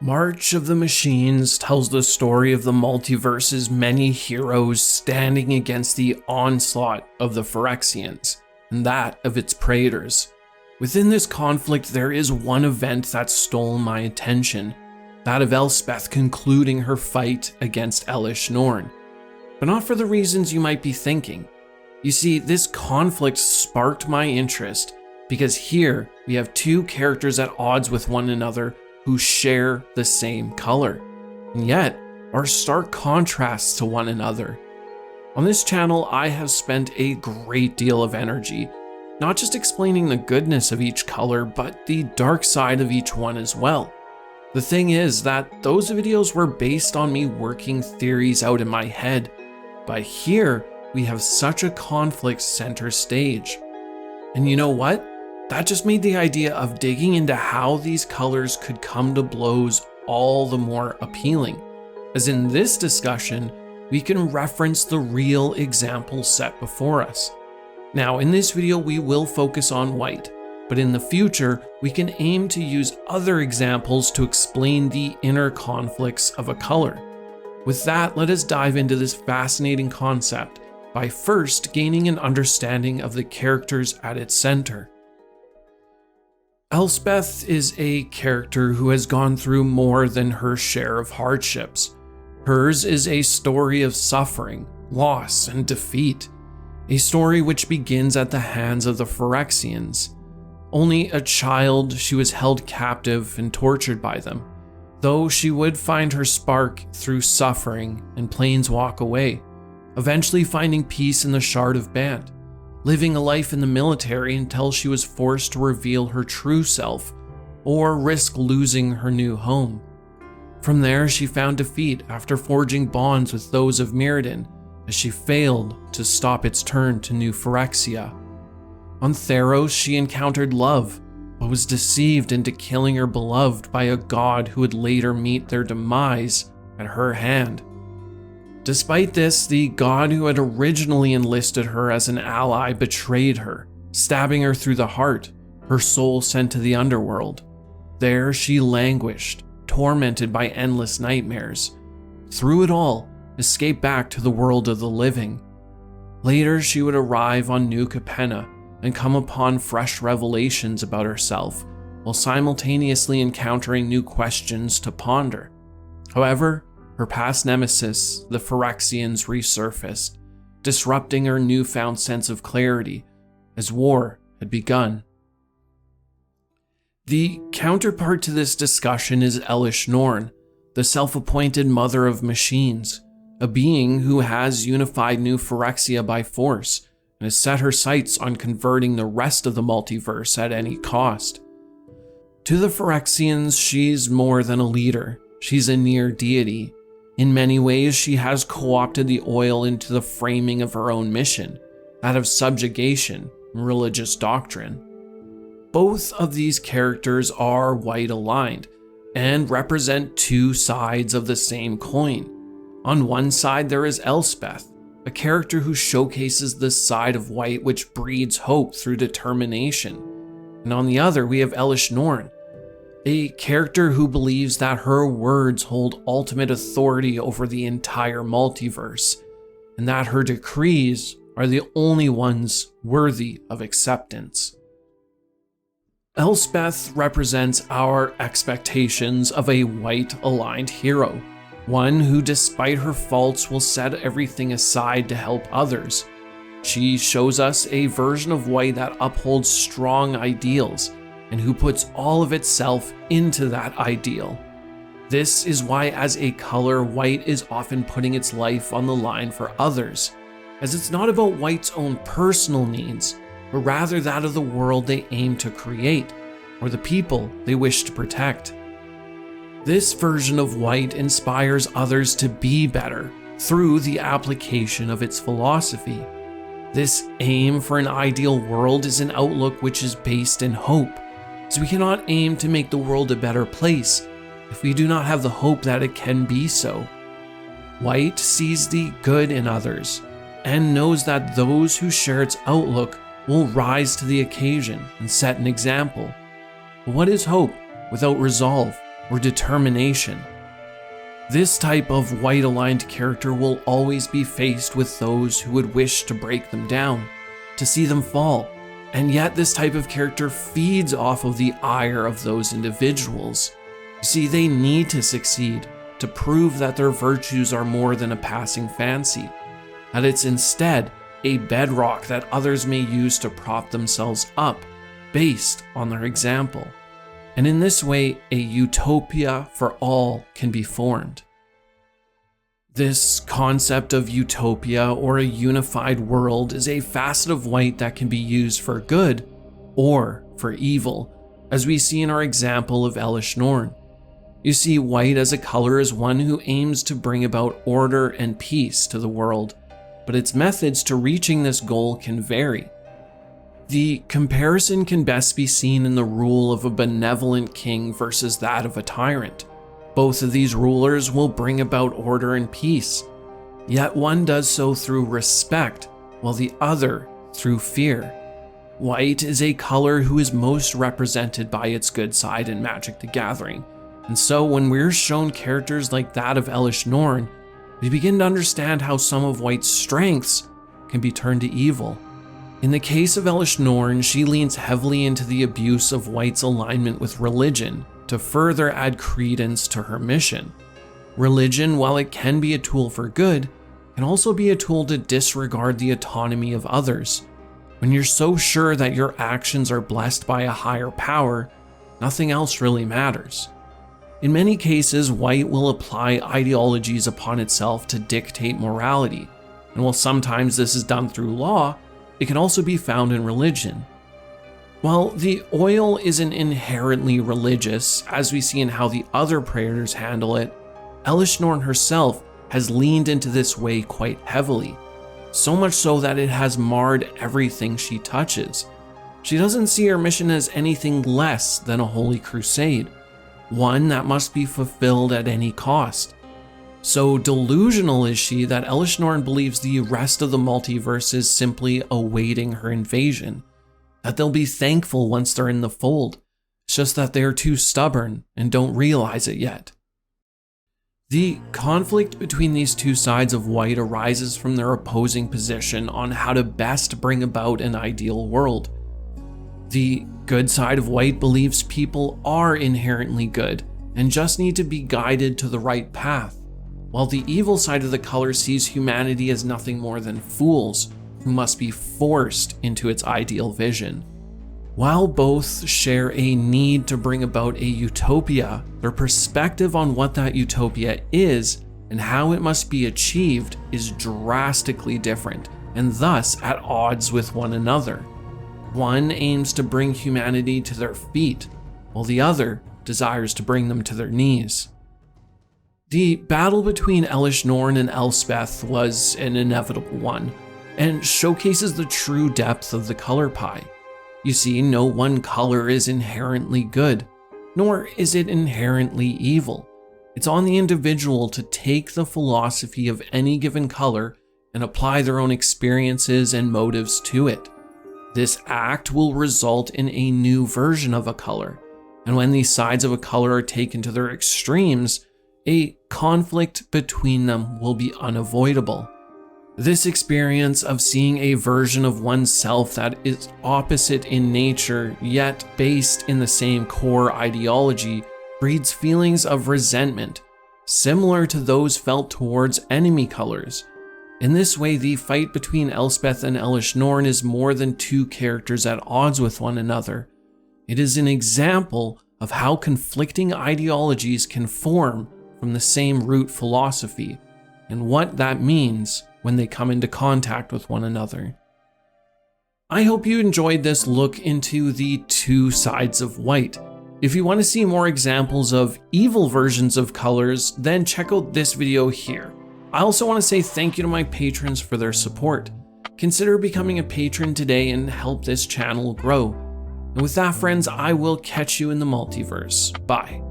March of the Machines tells the story of the multiverse's many heroes standing against the onslaught of the Phyrexians, and that of its praetors. Within this conflict, there is one event that stole my attention, that of Elspeth concluding her fight against Elish Norn. But not for the reasons you might be thinking. You see, this conflict sparked my interest because here we have two characters at odds with one another who share the same color, and yet are stark contrasts to one another. On this channel, I have spent a great deal of energy, not just explaining the goodness of each color, but the dark side of each one as well. The thing is that those videos were based on me working theories out in my head, but here we have such a conflict center stage. And you know what? That just made the idea of digging into how these colors could come to blows all the more appealing, as in this discussion, we can reference the real examples set before us. Now, in this video, we will focus on white, but in the future, we can aim to use other examples to explain the inner conflicts of a color. With that, let us dive into this fascinating concept by first gaining an understanding of the characters at its center. Elspeth is a character who has gone through more than her share of hardships. Hers is a story of suffering, loss, and defeat, a story which begins at the hands of the Phyrexians. Only a child, she was held captive and tortured by them, though she would find her spark through suffering and planeswalk away, eventually finding peace in the Shard of Bant, living a life in the military until she was forced to reveal her true self or risk losing her new home. From there, she found defeat after forging bonds with those of Mirrodin as she failed to stop its turn to New Phyrexia. On Theros, she encountered love, but was deceived into killing her beloved by a god who would later meet their demise at her hand. Despite this, the god who had originally enlisted her as an ally betrayed her, stabbing her through the heart, her soul sent to the underworld. There she languished, tormented by endless nightmares. Through it all, escaped back to the world of the living. Later, she would arrive on New Capenna and come upon fresh revelations about herself, while simultaneously encountering new questions to ponder. However, her past nemesis, the Phyrexians, resurfaced, disrupting her newfound sense of clarity as war had begun. The counterpart to this discussion is Elish Norn, the self-appointed mother of machines, a being who has unified New Phyrexia by force and has set her sights on converting the rest of the multiverse at any cost. To the Phyrexians, she's more than a leader. She's a near deity. In many ways, she has co-opted the oil into the framing of her own mission, that of subjugation and religious doctrine. Both of these characters are white aligned and represent two sides of the same coin. On one side, there is Elspeth, a character who showcases the side of white which breeds hope through determination. And on the other, we have Elish Norn, a character who believes that her words hold ultimate authority over the entire multiverse, and that her decrees are the only ones worthy of acceptance. Elspeth represents our expectations of a white-aligned hero, one who, despite her faults, will set everything aside to help others. She shows us a version of white that upholds strong ideals, and who puts all of itself into that ideal. This is why, as a color, white is often putting its life on the line for others, as it's not about white's own personal needs, but rather that of the world they aim to create, or the people they wish to protect. This version of white inspires others to be better through the application of its philosophy. This aim for an ideal world is an outlook which is based in hope, so we cannot aim to make the world a better place if we do not have the hope that it can be so. White sees the good in others and knows that those who share its outlook will rise to the occasion and set an example. But what is hope without resolve, or determination. This type of white-aligned character will always be faced with those who would wish to break them down, to see them fall, and yet this type of character feeds off of the ire of those individuals. You see, they need to succeed to prove that their virtues are more than a passing fancy, that it's instead a bedrock that others may use to prop themselves up based on their example. And in this way, a utopia for all can be formed. This concept of utopia or a unified world is a facet of white that can be used for good or for evil, as we see in our example of Elish Norn. You see, white as a color is one who aims to bring about order and peace to the world, but its methods to reaching this goal can vary. The comparison can best be seen in the rule of a benevolent king versus that of a tyrant. Both of these rulers will bring about order and peace, yet one does so through respect, while the other through fear. White is a color who is most represented by its good side in Magic the Gathering, and so when we're shown characters like that of Elish Norn, we begin to understand how some of White's strengths can be turned to evil. In the case of Elish Norn, she leans heavily into the abuse of White's alignment with religion to further add credence to her mission. Religion, while it can be a tool for good, can also be a tool to disregard the autonomy of others. When you're so sure that your actions are blessed by a higher power, nothing else really matters. In many cases, white will apply ideologies upon itself to dictate morality, and while sometimes this is done through law, it can also be found in religion. While the oil isn't inherently religious, as we see in how the other prayers handle it, Elish Norn herself has leaned into this way quite heavily, so much so that it has marred everything she touches. She doesn't see her mission as anything less than a holy crusade, one that must be fulfilled at any cost. So delusional is she that Elish Norn believes the rest of the multiverse is simply awaiting her invasion, that they'll be thankful once they're in the fold. It's just that they're too stubborn and don't realize it yet. The conflict between these two sides of white arises from their opposing position on how to best bring about an ideal world. The good side of white believes people are inherently good and just need to be guided to the right path, while the evil side of the color sees humanity as nothing more than fools who must be forced into its ideal vision. While both share a need to bring about a utopia, their perspective on what that utopia is and how it must be achieved is drastically different, and thus at odds with one another. One aims to bring humanity to their feet, while the other desires to bring them to their knees. The battle between Elish Norn and Elspeth was an inevitable one, and showcases the true depth of the color pie. You see, no one color is inherently good, nor is it inherently evil. It's on the individual to take the philosophy of any given color and apply their own experiences and motives to it. This act will result in a new version of a color, and when these sides of a color are taken to their extremes, a conflict between them will be unavoidable. This experience of seeing a version of oneself that is opposite in nature, yet based in the same core ideology, breeds feelings of resentment, similar to those felt towards enemy colors. In this way, the fight between Elspeth and Elish Norn is more than two characters at odds with one another. It is an example of how conflicting ideologies can form from the same root philosophy, and what that means when they come into contact with one another. I hope you enjoyed this look into the two sides of white. If you want to see more examples of evil versions of colors, then check out this video here. I also want to say thank you to my patrons for their support. Consider becoming a patron today and help this channel grow. And with that, friends, I will catch you in the multiverse. Bye.